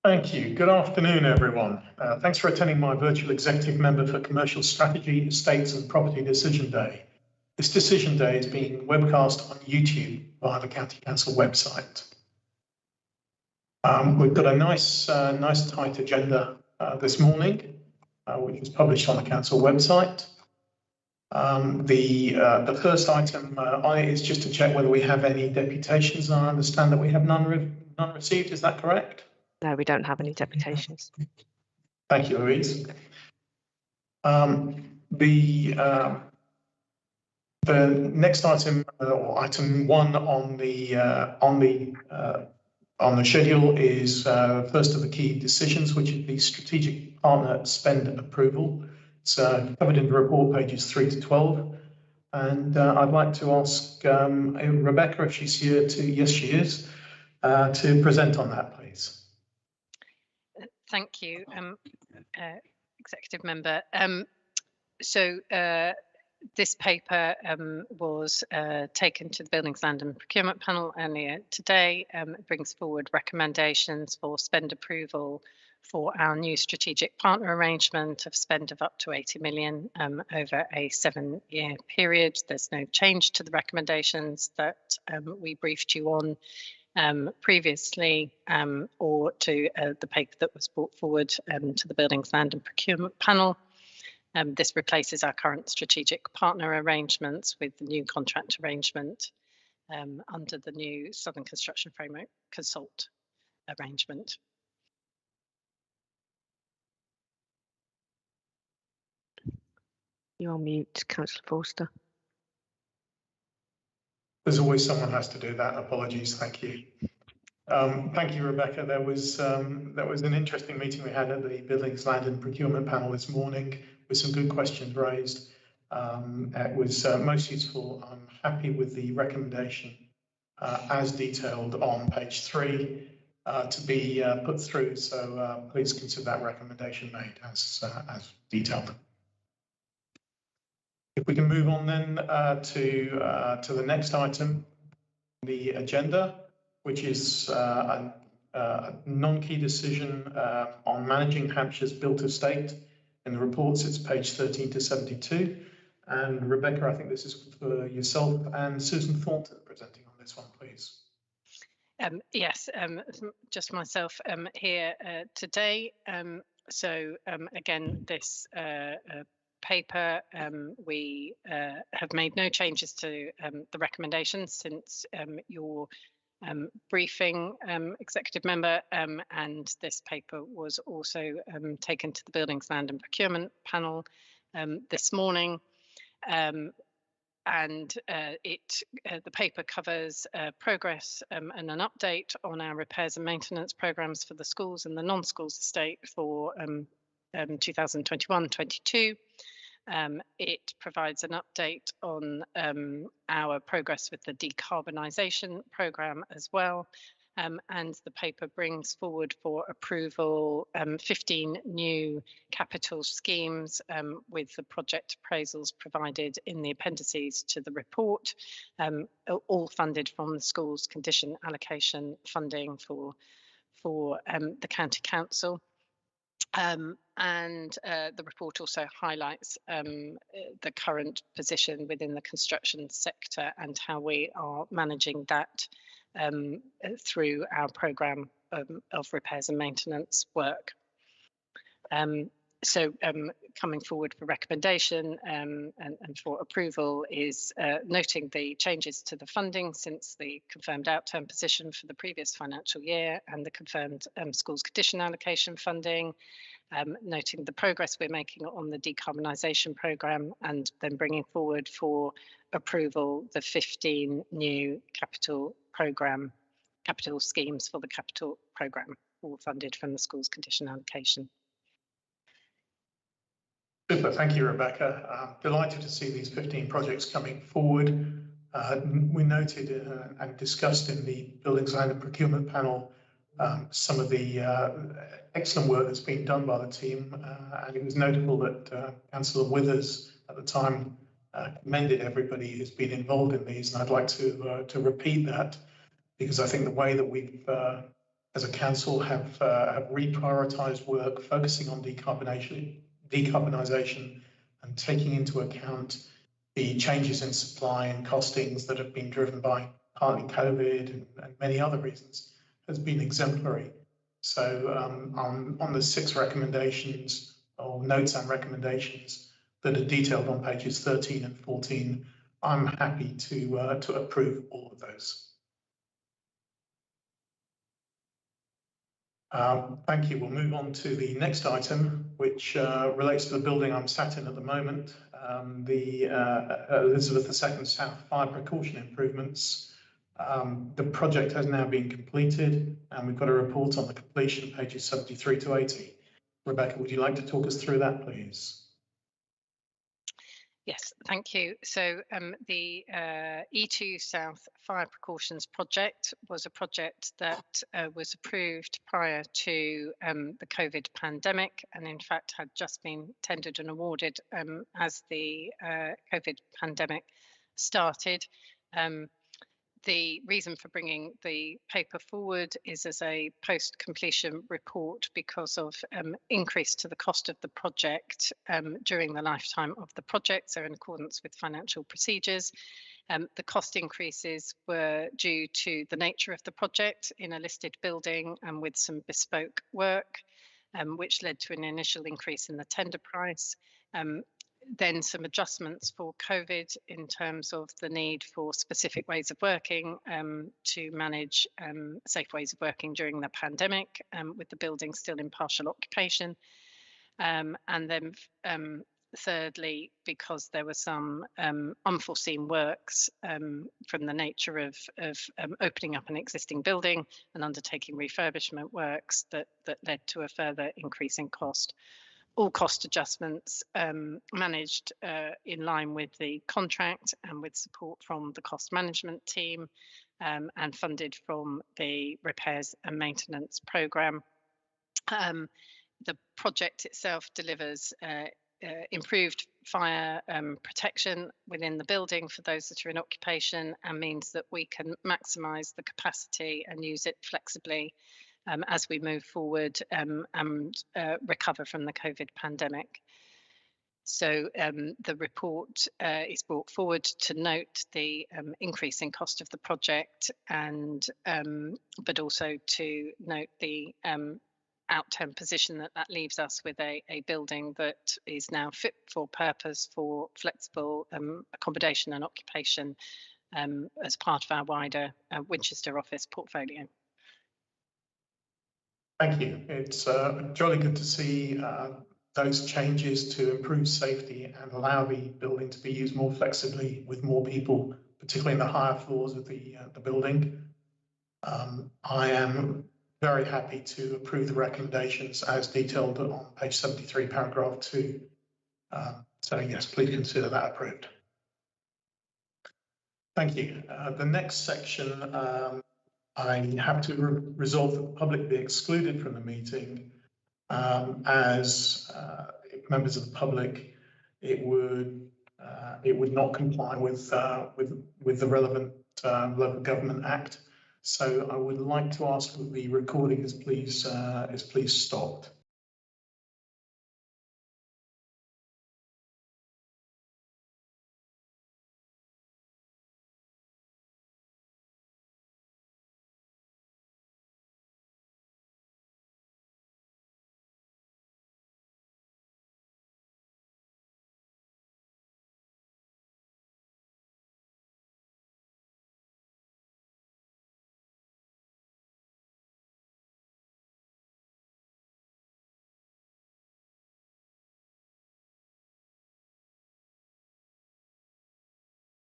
Thank you. Good afternoon, everyone. Thanks for attending my virtual executive member for Commercial Strategy, Estates and Property Decision Day. This Decision Day is being webcast on YouTube via the County Council website. We've got a nice tight agenda this morning, which was published on the Council website. The first item on it is just to check whether we have any deputations. I understand that we have none received. Is that correct? No, we don't have any deputations. Thank you, Louise. The next item, or item one on the schedule, is first of the key decisions, which is the strategic partner spend approval. It's covered in the report, pages 3 to 12. And I'd like to ask Rebecca if she's here to, yes, she is, to present on that, please. Thank you, Executive Member. This paper was taken to the Buildings, Land and Procurement Panel earlier today. It brings forward recommendations for spend approval for our new strategic partner arrangement of spend of up to 80 million over a 7-year period. There's no change to the recommendations that we briefed you on previously, or to the paper that was brought forward to the Buildings, Land and Procurement Panel. This replaces our current strategic partner arrangements with the new contract arrangement under the new Southern Construction Framework Consult arrangement. You're on mute, Councillor Forster. There's always someone has to do that. Apologies. Thank you. Thank you, Rebecca. That was an interesting meeting we had at the Buildings, Land and Procurement Panel this morning, with some good questions raised. It was most useful. I'm happy with the recommendation as detailed on page 3 to be put through. So please consider that recommendation made as detailed. If we can move on then to the next item, the agenda, which is a non-key decision on managing Hampshire's built estate. In the reports, it's page 13 to 72. And Rebecca, I think this is for yourself and Susan Thornton presenting on this one, please. Yes, just myself here today. Again, this paper, we have made no changes to the recommendations since your briefing, Executive Member, and this paper was also taken to the Buildings, Land and Procurement Panel this morning. The paper covers progress and an update on our repairs and maintenance programmes for the schools and the non-schools estate for 2021-22. It provides an update on our progress with the decarbonisation programme as well. And the paper brings forward for approval 15 new capital schemes with the project appraisals provided in the appendices to the report, all funded from the school's condition allocation funding for the County Council. The report also highlights the current position within the construction sector and how we are managing that through our programme of repairs and maintenance work. Coming forward for recommendation and for approval is noting the changes to the funding since the confirmed outturn position for the previous financial year and the confirmed schools condition allocation funding, noting the progress we're making on the decarbonisation programme, and then bringing forward for approval the 15 new capital schemes for the capital programme, all funded from the schools condition allocation. Super, thank you, Rebecca. I'm delighted to see these 15 projects coming forward. We noted and discussed in the Buildings, Land and Procurement Panel some of the excellent work that's been done by the team, and it was notable that Councillor Withers at the time commended everybody who's been involved in these, and I'd like to repeat that, because I think the way that we've as a council have reprioritised work focusing on decarbonisation and taking into account the changes in supply and costings that have been driven by partly COVID and many other reasons has been exemplary. So on the 6 recommendations or notes and recommendations that are detailed on pages 13 and 14, I'm happy to approve all of those. Thank you. We'll move on to the next item, which relates to the building I'm sat in at the moment, the Elizabeth II South Fire Precaution Improvements. The project has now been completed, and we've got a report on the completion, pages 73 to 80. Rebecca, would you like to talk us through that, please? Yes, thank you. So the E2 South Fire Precautions Project was a project that was approved prior to the COVID pandemic, and in fact had just been tendered and awarded as the COVID pandemic started. The reason for bringing the paper forward is as a post-completion report because of increase to the cost of the project during the lifetime of the project, so in accordance with financial procedures. The cost increases were due to the nature of the project in a listed building and with some bespoke work, which led to an initial increase in the tender price. Then some adjustments for COVID in terms of the need for specific ways of working to manage safe ways of working during the pandemic, with the building still in partial occupation. And then thirdly, because there were some unforeseen works from the nature of opening up an existing building and undertaking refurbishment works that led to a further increase in cost. All cost adjustments managed in line with the contract and with support from the cost management team and funded from the repairs and maintenance programme. The project itself delivers improved fire protection within the building for those that are in occupation, and means that we can maximise the capacity and use it flexibly as we move forward and recover from the COVID pandemic. So the report is brought forward to note the increase in cost of the project, and but also to note the outturn position that leaves us with a building that is now fit for purpose for flexible accommodation and occupation as part of our wider Winchester office portfolio. Thank you. It's jolly good to see those changes to improve safety and allow the building to be used more flexibly with more people, particularly in the higher floors of the building. I am very happy to approve the recommendations as detailed on page 73, paragraph 2. So yes, please consider that approved. Thank you. The next section, I have to resolve that the public be excluded from the meeting as members of the public. It would not comply with the relevant Local Government Act. So I would like to ask that the recording is please stopped.